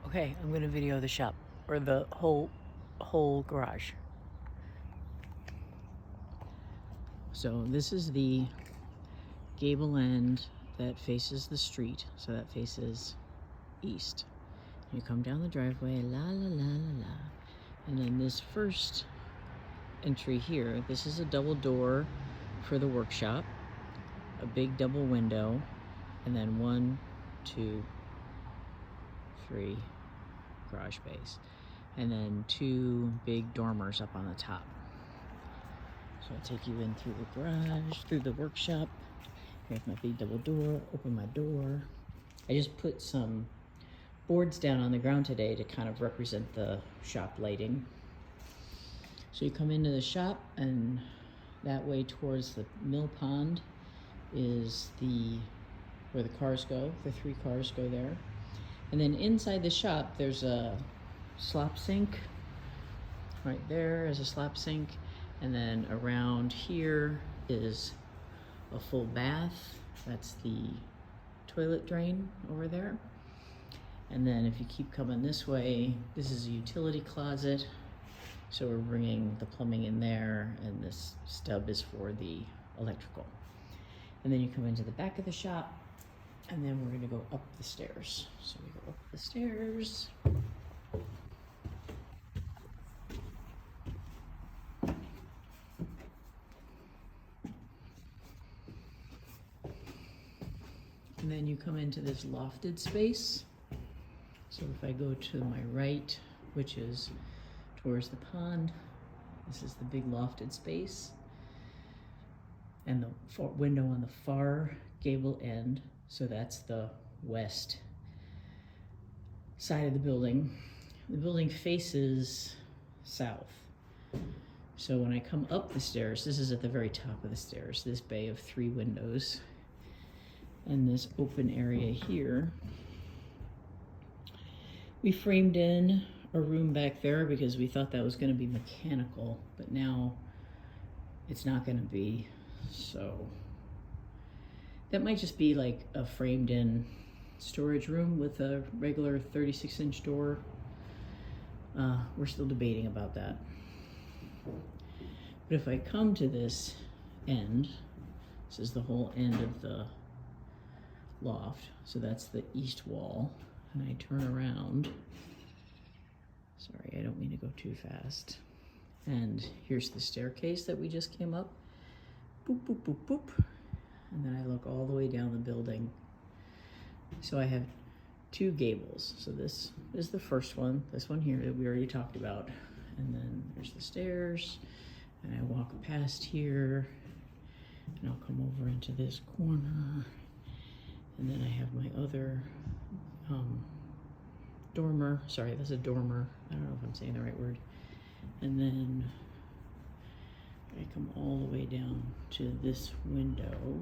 Okay, I'm gonna video the shop, or the whole garage. So this is the gable end that faces the street, so that faces east. You come down the driveway, la la la la la, and then this first entry here, this is a double door for the workshop, a big double window, and then 1, 2, 3 garage space, and then 2 big dormers up on the top. So I'll take you in through the garage, through the workshop. Here's my big double door, open my door. I just put some boards down on the ground today to kind of represent the shop lighting. So you come into the shop, and that way towards the mill pond is where the cars go. The 3 cars go there. And then inside the shop, there's a slop sink. Right there is a slop sink. And then around here is a full bath. That's the toilet drain over there. And then if you keep coming this way, this is a utility closet. So we're bringing the plumbing in there, and this stub is for the electrical. And then you come into the back of the shop, and then we're gonna go up the stairs. So we go up the stairs. And then you come into this lofted space. So if I go to my right, which is towards the pond, this is the big lofted space. And the window on the far gable end, so that's the west side of the building. The building faces south. So when I come up the stairs, this is at the very top of the stairs, this bay of 3 windows. And this open area here. We framed in a room back there because we thought that was going to be mechanical, but now it's not going to be. So that might just be like a framed in storage room with a regular 36-inch door. We're still debating about that. But if I come to this end, this is the whole end of the loft, so that's the east wall, and I turn around. Sorry, I don't mean to go too fast. And here's the staircase that we just came up. Boop, boop, boop, boop. And then I look all the way down the building. So I have 2 gables. So this is the first one, this one here that we already talked about. And then there's the stairs, and I walk past here, and I'll come over into this corner. And then I have my other dormer. Sorry, that's a dormer. I don't know if I'm saying the right word. And then I come all the way down to this window.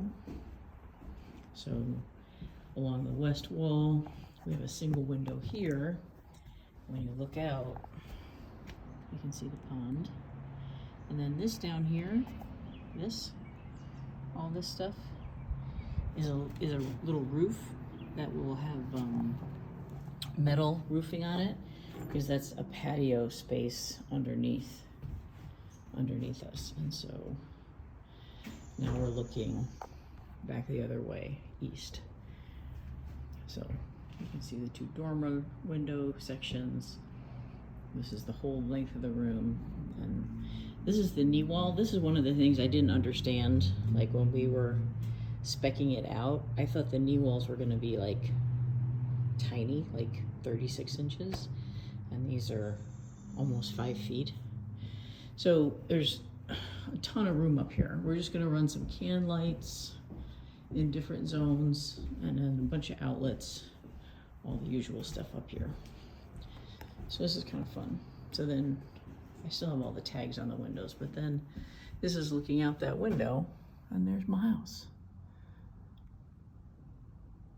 So along the west wall, we have a single window here. When you look out, you can see the pond. And then this down here, all this stuff, is a little roof that will have metal roofing on it, because that's a patio space underneath us. And so now we're looking back the other way, east. So you can see the 2 dormer window sections. This is the whole length of the room, and this is the knee wall. This is one of the things I didn't understand, like when we were specking it out. I thought the knee walls were going to be like tiny, like 36 inches, and these are almost 5 feet. So there's a ton of room up here. We're just going to run some can lights in different zones, and then a bunch of outlets, all the usual stuff up here. So this is kind of fun. So then I still have all the tags on the windows, but then this is looking out that window, and there's my house.